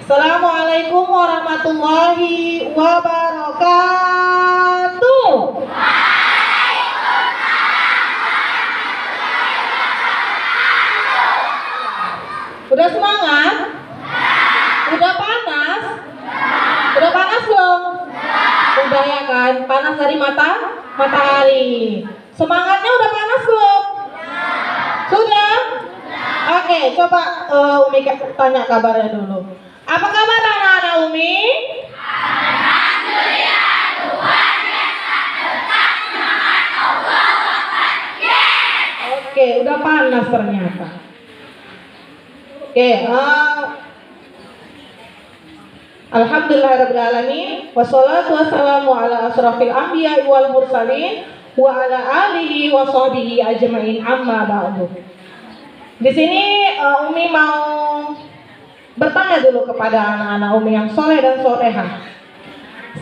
Assalamualaikum warahmatullahi wabarakatuh. Udah semangat? Udah panas? Udah panas belum? Udah ya kan? Panas dari matahari. Semangatnya udah panas belum? Sudah? Oke, coba Umi tanya kabarnya dulu. Apa kabar anak-anak Umi? Alhamdulillah, Tuhan yang tetap semangat Allah Akbar. Yes. Oke, udah panas ternyata. Oke, Alhamdulillahirrahmanirrahim. Wassalatu wassalamu ala asrafil anbiya wal mursalin wa ala alihi wa sahbihi ajma'in, amma ba'du. Di sini Umi mau bertanya dulu kepada anak-anak Umi yang soleh dan solehah.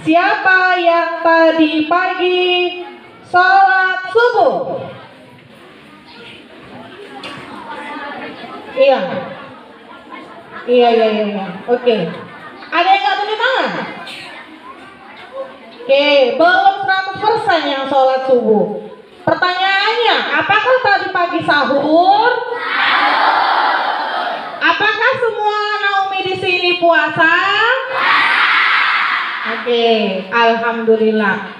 Siapa yang tadi pagi sholat subuh? Iya. Oke. Ada yang nggak tunjuk tangan? Oke, belum 100% yang sholat subuh. Pertanyaannya, apakah tadi pagi sahur? Apakah semua Naomi di sini puasa? Oke, alhamdulillah.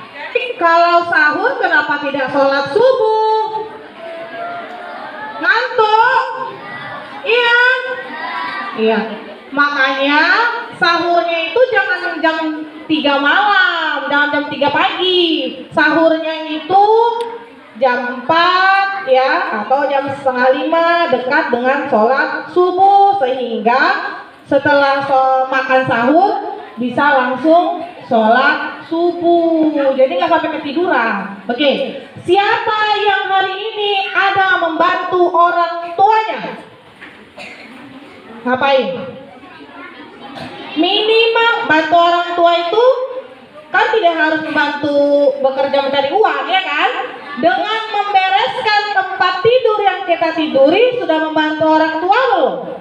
Kalau sahur kenapa tidak sholat subuh? Ngantuk? Iya. Makanya sahurnya itu jangan jam 3 malam, jangan jam 3 pagi. Sahurnya itu jam 4 ya, atau jam setengah 5 dekat dengan sholat subuh, sehingga setelah makan sahur bisa langsung sholat subuh, jadi nggak sampai ketiduran. Oke, siapa yang hari ini ada membantu orang tuanya? Ngapain? Minimal bantu orang tua itu kan tidak harus membantu bekerja mencari uang, ya kan? Dengan membereskan tempat tidur yang kita tiduri sudah membantu orang tua belum?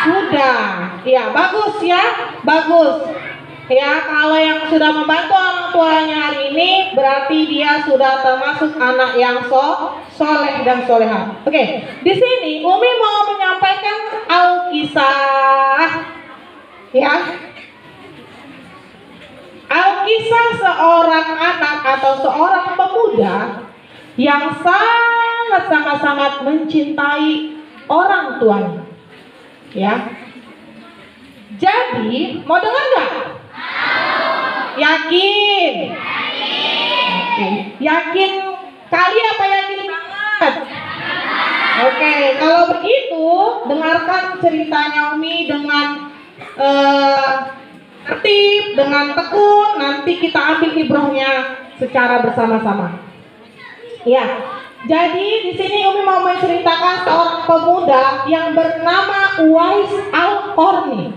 Sudah. Ya, bagus ya. Bagus. Ya, kalau yang sudah membantu orang tuanya hari ini berarti dia sudah termasuk anak yang soleh dan solehah. Oke, di sini Umi mau menyampaikan Alkisah. Ya. Alkisah seorang anak atau seorang pemuda yang sangat mencintai orang tuanya. Ya. Jadi, mau dengar nggak? Yakin? Oke. Yakin kali apa yakin banget? Oke, kalau begitu dengarkan ceritanya Umi dengan tertib, dengan tekun. Nanti kita ambil ibrahnya secara bersama-sama. Ya, jadi di sini Umi mau menceritakan seorang pemuda yang bernama Uwais Al-Qarni.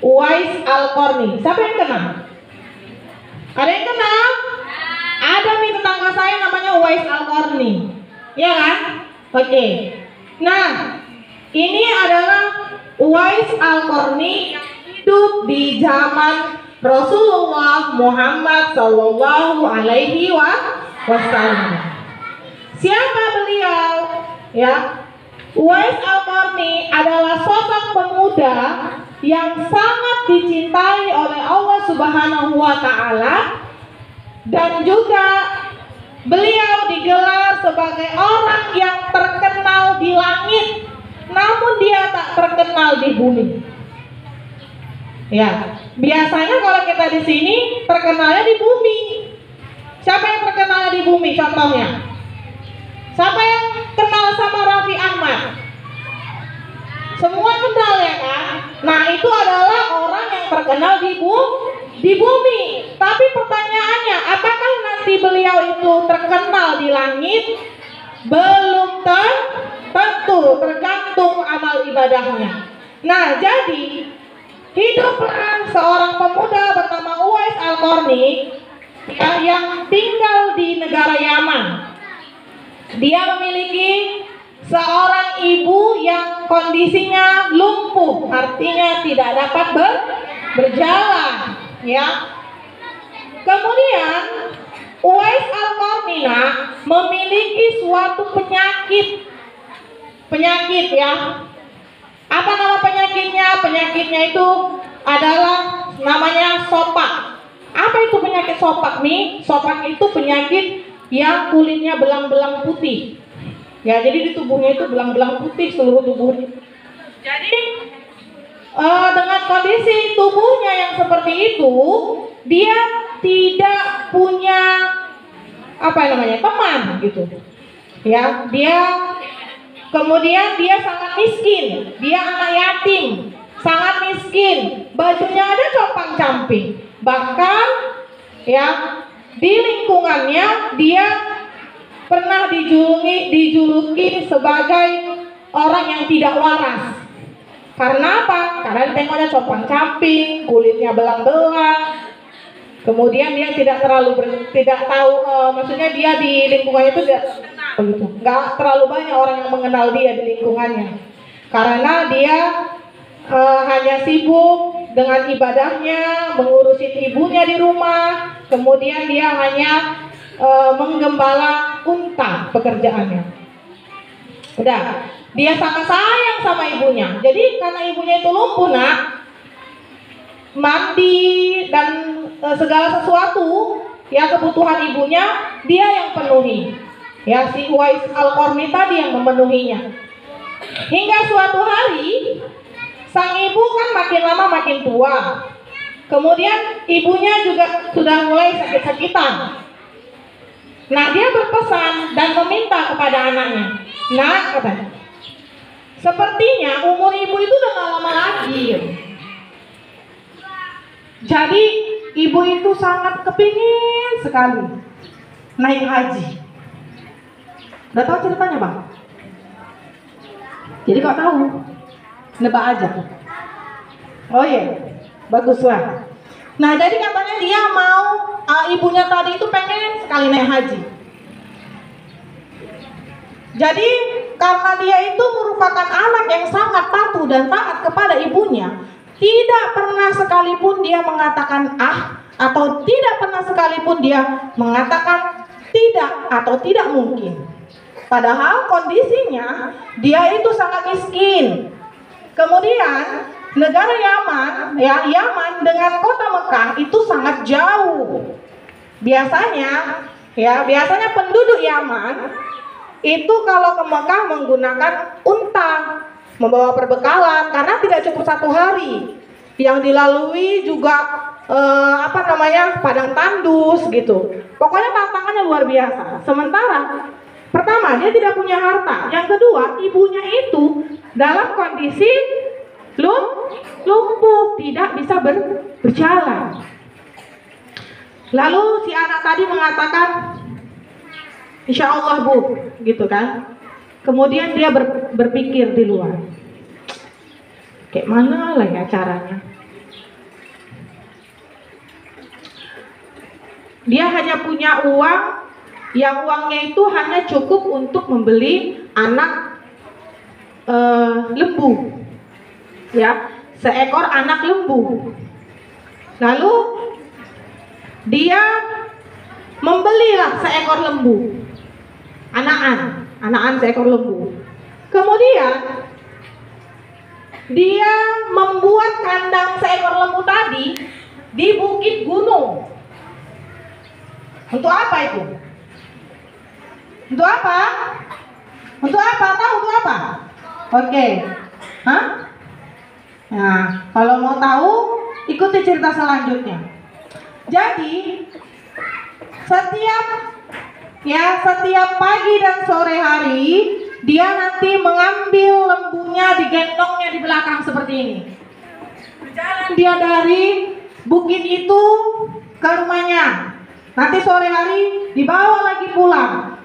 Uwais Al-Qarni. Siapa yang kenal? Ada yang kenal? Ada nih tetangga saya namanya Uwais Al-Qarni. Ya kan? Oke. Nah, ini adalah Uwais Al-Qarni yang hidup di zaman Rasulullah Muhammad Sallallahu Alaihi Wasallam. Siapa beliau? Ya, Uwais Al-Qarni adalah sosok pemuda yang sangat dicintai oleh Allah Subhanahu wa Ta'ala, dan juga beliau digelar sebagai orang yang terkenal di langit, namun dia tak terkenal di bumi. Ya, biasanya kalau kita di sini terkenalnya di bumi. Siapa yang terkenal di bumi? Contohnya, siapa yang kenal sama Raffi Ahmad? Semua kenal ya kan? Nah, itu adalah orang yang terkenal di bumi. Tapi pertanyaannya, apakah nanti beliau itu terkenal di langit? Belum tentu, tergantung amal ibadahnya. Nah, jadi hiduplah seorang pemuda bernama Uwais Al-Qarni yang tinggal di negara Yaman. Dia memiliki Seorang ibu yang kondisinya lumpuh, artinya tidak dapat berjalan, ya. Kemudian Uwais Al-Qarnina memiliki suatu penyakit ya. Apa nama penyakitnya? Penyakitnya itu adalah namanya sopak. Apa itu penyakit sopak nih? Sopak itu penyakit yang kulitnya belang-belang putih. Ya, jadi di tubuhnya itu belang-belang putih seluruh tubuhnya. Jadi dengan kondisi tubuhnya yang seperti itu, dia tidak punya teman gitu. Ya, kemudian dia sangat miskin, dia anak yatim, sangat miskin, bajunya ada compang-camping. Bahkan ya di lingkungannya dia pernah dijuluki sebagai orang yang tidak waras. Karena apa? Karena ditengoknya compang-camping, kulitnya belang-belang. Kemudian dia tidak tahu, maksudnya dia di lingkungannya itu nggak terlalu banyak orang yang mengenal dia di lingkungannya. Karena dia hanya sibuk dengan ibadahnya, mengurusin ibunya di rumah. Kemudian dia hanya menggembala unta pekerjaannya. Udah, dia sangat sayang sama ibunya. Jadi karena ibunya itu lumpuh, nak, mandi dan segala sesuatu ya kebutuhan ibunya dia yang penuhi. Ya, si Uwais Al-Qarni tadi yang memenuhinya. Hingga suatu hari sang ibu kan makin lama makin tua. Kemudian ibunya juga sudah mulai sakit-sakitan. Nah, dia berpesan dan meminta kepada anaknya. Nak, katanya, sepertinya umur ibu itu udah gak lama lagi. Jadi ibu itu sangat kepingin sekali naik haji. Udah tahu ceritanya, Bang? Jadi kok tahu? Nebak aja. Oh iya, baguslah. Nah, jadi katanya dia mau ibunya tadi itu pengen sekali naik haji. Jadi karena dia itu merupakan anak yang sangat patuh dan taat kepada ibunya, tidak pernah sekalipun dia mengatakan atau tidak pernah sekalipun dia mengatakan tidak atau tidak mungkin. Padahal kondisinya dia itu sangat miskin. Kemudian negara Yaman dengan kota Mekah itu sangat jauh. Biasanya penduduk Yaman itu kalau ke Mekah menggunakan unta, membawa perbekalan karena tidak cukup 1 hari. Yang dilalui juga padang tandus gitu. Pokoknya tantangannya luar biasa. Sementara pertama, dia tidak punya harta. Yang kedua, ibunya itu dalam kondisi lumpuh, tidak bisa berjalan. Lalu si anak tadi mengatakan, insya Allah bu, gitu kan. Kemudian dia berpikir di luar, kayak mana lah ya caranya. Dia hanya punya uang, yang uangnya itu hanya cukup untuk membeli anak lembu, ya, seekor anak lembu. Lalu dia membelilah seekor lembu, anakan seekor lembu. Kemudian dia membuat kandang seekor lembu tadi di bukit gunung. Untuk apa itu? Untuk apa? Untuk apa? Tahu untuk apa? Oke. Nah, kalau mau tahu, ikuti cerita selanjutnya. Jadi, setiap pagi dan sore hari, dia nanti mengambil lembunya, digendongnya di belakang seperti ini. Berjalan dia dari bukit itu ke rumahnya. Nanti sore hari dibawa lagi pulang.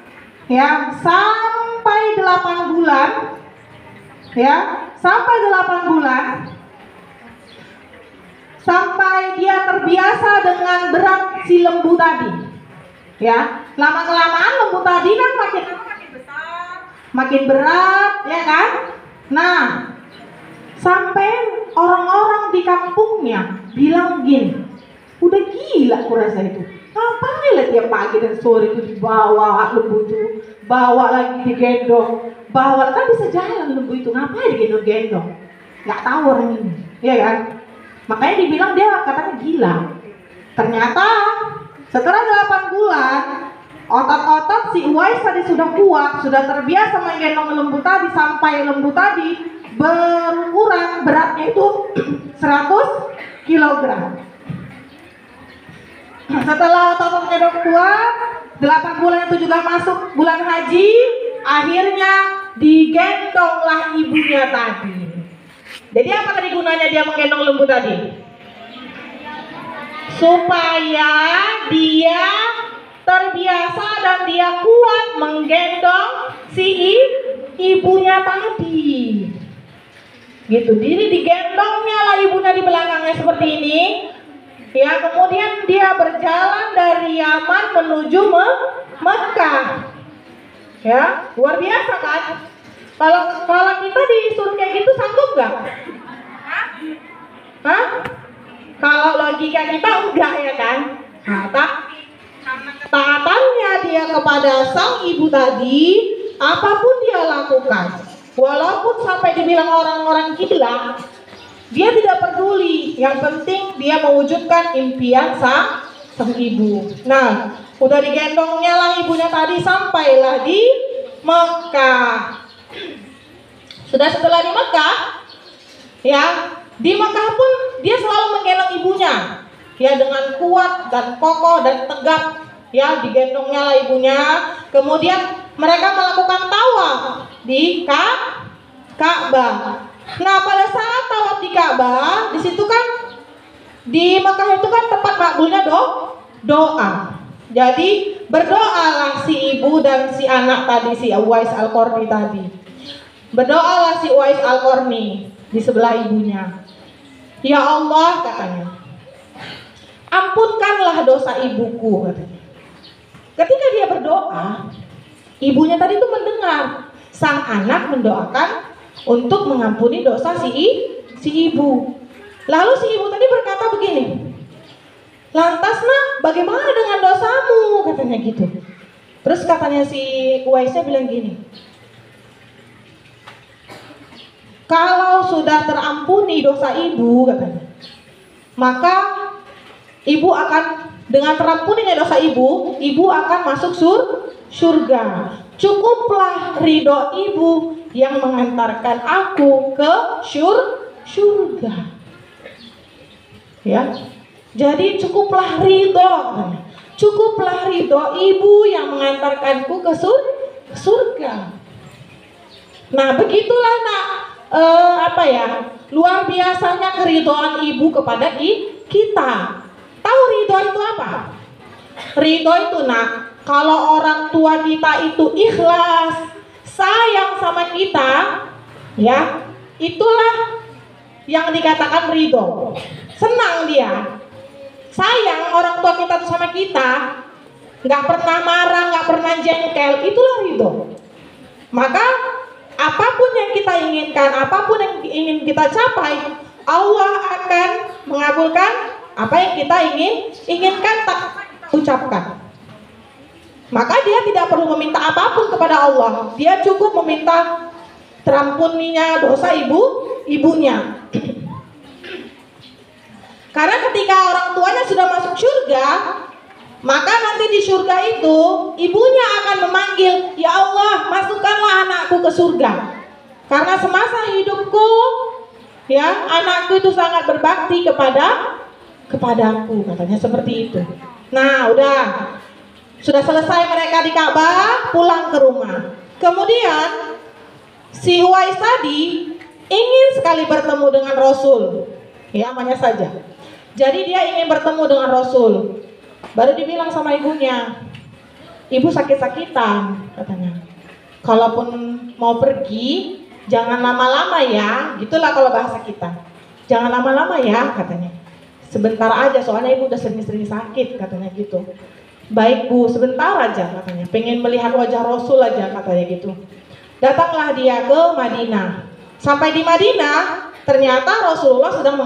Ya, sampai 8 bulan. Ya, sampai 8 bulan. Sampai dia terbiasa dengan berat si lembu tadi. Ya, lama-kelamaan lembu tadi kan makin besar, makin berat, ya kan? Nah, sampai orang-orang di kampungnya bilang gini, udah gila kurasa itu. Ngapain lah tiap pagi dan sore itu dibawa lembu itu, bawa lagi digendong, bawa kan bisa jalan lembu itu, ngapain digendong-gendong? Nggak tahu orang ini, ya kan? Makanya dibilang dia katanya gila. Ternyata setelah 8 bulan otot-otot si Uwais tadi sudah kuat, sudah terbiasa menggendong lembu tadi sampai lembu tadi berukuran beratnya itu 100 kilogram. Setelah otot-ototnya udah kuat, 8 bulan itu juga masuk bulan haji, akhirnya digendonglah ibunya tadi. Jadi apa tadi gunanya dia menggendong lembu tadi? Supaya dia terbiasa dan dia kuat menggendong si ibunya tadi. Gitu, jadi digendongnya lah ibunya di belakangnya seperti ini. Ya, kemudian dia berjalan dari Yaman menuju Mekah. Ya, luar biasa kan? Kalau kita disuruh kayak gitu sanggup nggak? Hah? Kalau logika kita enggak, ya kan? Nah, karena ketaatannya dia kepada sang ibu tadi, apapun dia lakukan, walaupun sampai dibilang orang-orang gila, dia tidak peduli. Yang penting dia mewujudkan impian sang ibu. Nah, udah digendongnya lah ibunya tadi, sampailah di Mekah. Sudah setelah di Mekah, ya, di Mekah pun dia selalu menggendong ibunya, ya, dengan kuat dan kokoh dan tegap, ya, digendongnya lah ibunya. Kemudian mereka melakukan tawaf di Ka'bah. Nah, pada saat tawaf di Ka'bah, di situ kan di Mekah itu kan tempat makbulnya doa. Jadi berdoalah si ibu dan si anak tadi, si Uwais Al-Qarni tadi. Berdoalah si Uwais Al-Qarni di sebelah ibunya. Ya Allah, katanya, ampunkanlah dosa ibuku, katanya. Ketika dia berdoa, ibunya tadi itu mendengar sang anak mendoakan untuk mengampuni dosa si ibu. Lalu si ibu tadi berkata begini, lantas nak, bagaimana dengan dosamu? Katanya gitu. Terus katanya si Uwaisnya bilang gini, kalau sudah terampuni dosa ibu, katanya, maka ibu akan, dengan terampuninya dosa ibu akan masuk surga. Cukuplah ridho ibu yang mengantarkan aku ke surga. Ya, jadi cukuplah ridho, cukuplah ridho ibu yang mengantarkanku ke surga. Nah, begitulah nak, luar biasanya keridhaan ibu kepada kita. Tahu ridho itu apa? Ridho itu nak, kalau orang tua kita itu ikhlas, sayang sama kita, ya, itulah yang dikatakan ridho. Senang dia, sayang orang tua kita sama kita, nggak pernah marah, nggak pernah jengkel, itulah ridho. Maka apapun yang kita inginkan, apapun yang ingin kita capai, Allah akan mengabulkan apa yang kita inginkan, tak ucapkan. Maka dia tidak perlu meminta apapun kepada Allah, dia cukup meminta terampuninya dosa ibunya. Karena ketika orang tuanya sudah masuk surga, maka nanti di surga itu ibunya akan memanggil, ya Allah, masukkanlah anakku ke surga. Karena semasa hidupku, ya, anakku itu sangat berbakti kepadaku, katanya seperti itu. Nah, sudah selesai mereka di Ka'bah, pulang ke rumah. Kemudian si Uwais tadi ingin sekali bertemu dengan Rasul, ya, namanya saja. Jadi dia ingin bertemu dengan Rasul. Baru dibilang sama ibunya, ibu sakit-sakitan, katanya. Kalaupun mau pergi, jangan lama-lama ya, gitulah kalau bahasa kita. Jangan lama-lama ya, katanya. Sebentar aja, soalnya ibu udah sering-sering sakit, katanya gitu. Baik bu, sebentar aja, katanya. Pengen melihat wajah Rasul aja, katanya gitu. Datanglah dia ke Madinah. Sampai di Madinah, ternyata Rasulullah sedang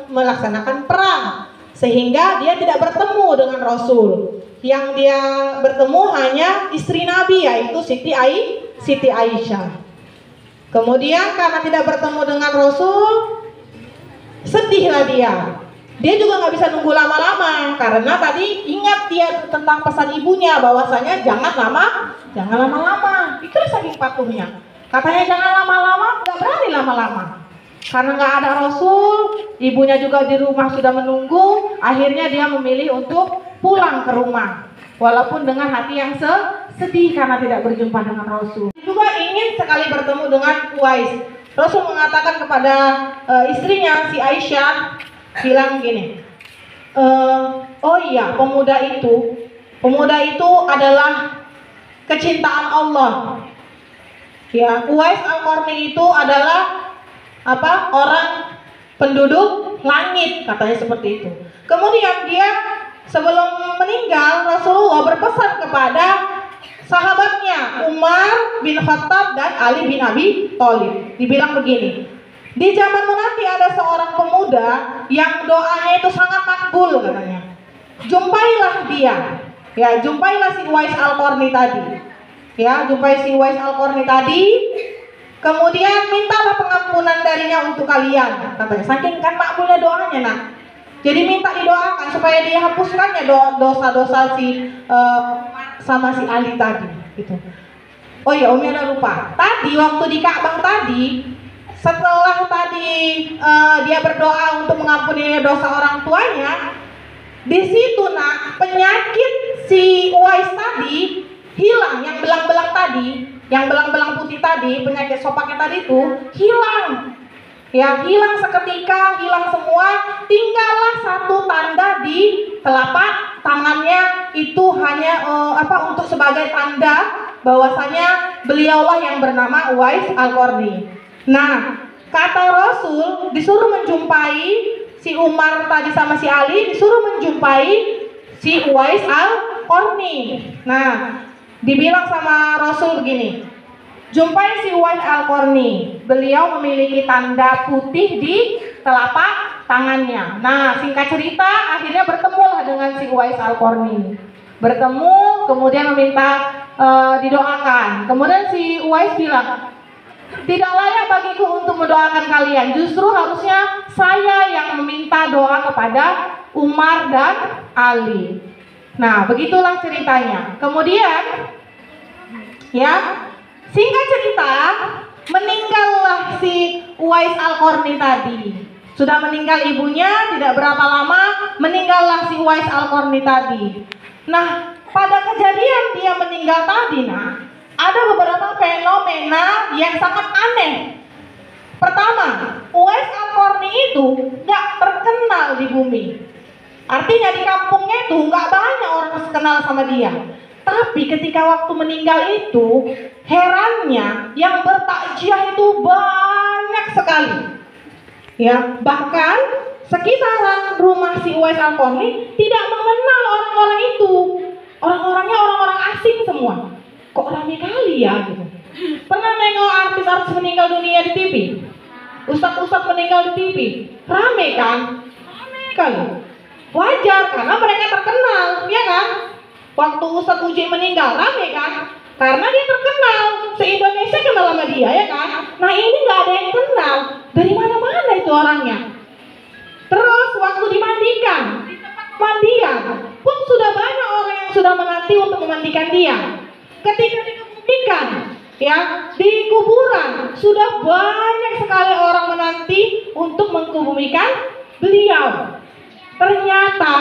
melaksanakan perang, sehingga dia tidak bertemu dengan Rasul. Yang dia bertemu hanya istri Nabi, yaitu Siti Aisyah. Kemudian karena tidak bertemu dengan Rasul, sedihlah dia. Dia juga nggak bisa nunggu lama-lama, karena tadi ingat dia tentang pesan ibunya bahwasanya jangan lama-lama. Itu saking patuhnya. Katanya jangan lama-lama, nggak berani lama-lama. Karena nggak ada Rasul, ibunya juga di rumah sudah menunggu. Akhirnya dia memilih untuk pulang ke rumah, walaupun dengan hati yang sedih karena tidak berjumpa dengan Rasul. Juga ingin sekali bertemu dengan Uwais. Rasul mengatakan kepada istrinya si Aisyah, bilang gini, oh iya, pemuda itu adalah kecintaan Allah. Ya, Uwais Al-Qarni itu adalah orang penduduk langit, katanya seperti itu. Kemudian dia sebelum meninggal, Rasulullah berpesan kepada sahabatnya Umar bin Khattab dan Ali bin Abi Thalib. Dibilang begini, di zamanmu nanti ada seorang pemuda yang doanya itu sangat makbul, katanya. Jumpailah dia. Ya, jumpailah si Uwais Al-Qarni tadi. Ya, jumpai si Uwais Al-Qarni tadi. Kemudian mintalah pengampunan darinya untuk kalian, katanya. Saking kan makbulnya doanya, nak. Jadi minta didoakan supaya dia hapuskannya dosa-dosa sama si Ali tadi, gitu. Oh iya, Umi ada lupa. Tadi waktu di Ka'bah tadi, setelah tadi dia berdoa untuk mengampuni dosa orang tuanya, di situ nak penyakit si Uwais tadi hilang, yang belang-belang tadi, yang belang-belang putih tadi, penyakit sopaknya tadi itu hilang. Ya, hilang seketika, hilang semua. Tinggallah satu tanda di telapak tangannya, itu hanya untuk sebagai tanda bahwasanya beliaulah yang bernama Uwais Al-Qarni. Nah, kata Rasul disuruh menjumpai si Umar tadi sama si Ali, disuruh menjumpai si Uwais Al-Qarni. Nah, dibilang sama Rasul begini, jumpai si Uwais Al-Qarni, beliau memiliki tanda putih di telapak tangannya. Nah, singkat cerita, akhirnya bertemulah dengan si Uwais Al-Qarni. Bertemu, kemudian meminta didoakan. Kemudian si Uwais bilang, tidak layak bagiku untuk mendoakan kalian. Justru harusnya saya yang meminta doa kepada Umar dan Ali. Nah, begitulah ceritanya. Kemudian, ya, singkat cerita, meninggallah si Uwais Al-Qarni tadi. Sudah meninggal ibunya, tidak berapa lama meninggallah si Uwais Al-Qarni tadi. Nah, pada kejadian dia meninggal tadi, ada beberapa fenomena yang sangat aneh. Pertama, Uwais Al-Qarni itu gak terkenal di bumi. Artinya di kampungnya itu gak banyak orang kenal sama dia. Tapi ketika waktu meninggal itu, herannya yang bertakziah itu banyak sekali. Ya, bahkan sekitaran rumah si Uwais Al-Qarni tidak mengenal orang-orang itu. Orang-orangnya orang-orang asing semua. Kok rame kali ya gitu. Pernah nengok artis-artis meninggal dunia di TV? Ustadz-ustadz meninggal di TV? Rame kan? Rame kali. Wajar, karena mereka terkenal, ya kan? Waktu Ustadz Uji meninggal, rame kan? Karena dia terkenal, se-Indonesia kenal sama dia, ya kan? Nah, ini gak ada yang kenal. Dari mana-mana itu orangnya. Terus waktu dimandikan, di tempat pemandian pun sudah banyak orang yang sudah menanti untuk memandikan dia. Ketika dikebumikan, ya, di kuburan sudah banyak sekali orang menanti untuk mengkebumikan beliau. Ternyata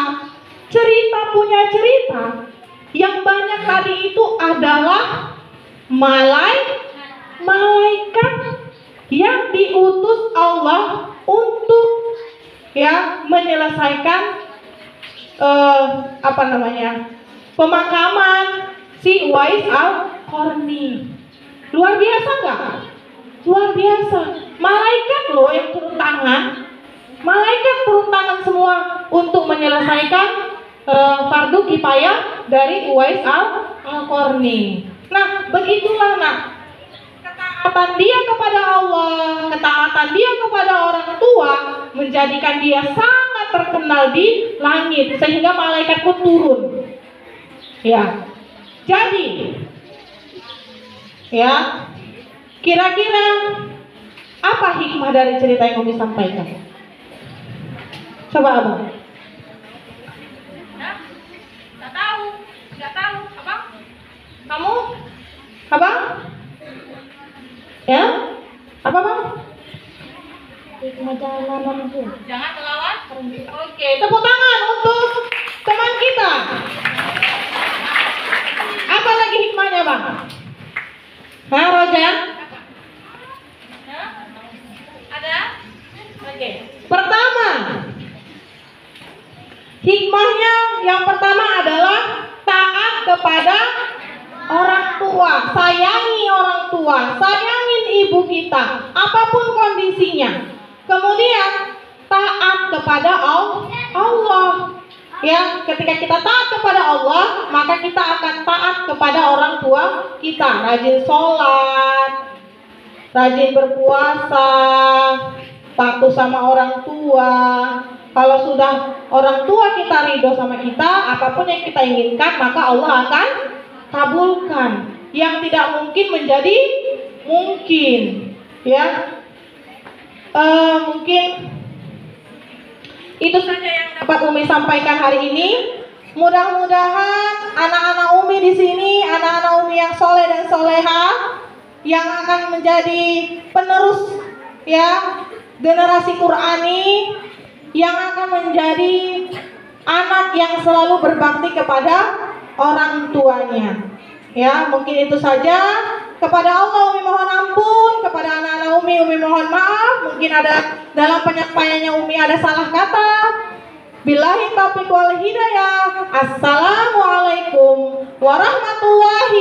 cerita punya cerita yang banyak tadi itu adalah malaikat yang diutus Allah untuk, ya, menyelesaikan pemakaman si Uwais Al-Qarni. Luar biasa nggak? Luar biasa. Malaikat loh yang turun tangan. Malaikat turun tangan semua untuk menyelesaikan fardu kifayah dari Uwais Al-Qarni. Nah, begitulah ketaatan dia kepada Allah, ketaatan dia kepada orang tua menjadikan dia sangat terkenal di langit sehingga malaikat pun turun. Ya. Jadi ya, kira-kira apa hikmah dari cerita yang Umi sampaikan? Coba Abang. Nggak tahu, Abang. Kamu? Abang? Ya? Apa Bang? Jangan melawan. Oke, tepuk tangan untuk teman kita. Apa lagi hikmahnya Bang? Hah, Roja? Ada? Oke. Pertama, hikmahnya yang pertama adalah taat kepada orang tua. Sayangi orang tua, sayangin ibu kita, apapun kondisinya. Kemudian taat kepada Allah. Ya, ketika kita taat kepada Allah, maka kita akan taat kepada orang tua kita. Rajin sholat, rajin berpuasa, patuh sama orang tua. Kalau sudah orang tua kita ridho sama kita, apapun yang kita inginkan, maka Allah akan kabulkan. Yang tidak mungkin menjadi mungkin. Ya, mungkin itu saja yang dapat Umi sampaikan hari ini. Mudah-mudahan anak-anak Umi di sini, anak-anak Umi yang soleh dan soleha, yang akan menjadi penerus ya generasi Qurani, yang akan menjadi anak yang selalu berbakti kepada orang tuanya. Ya, mungkin itu saja. Kepada Allah Umi mohon ampun, kepada anak-anak Umi mohon maaf. Mungkin ada dalam penyampaiannya Umi ada salah kata. Billahi taufiq wal hidayah. Assalamualaikum warahmatullahi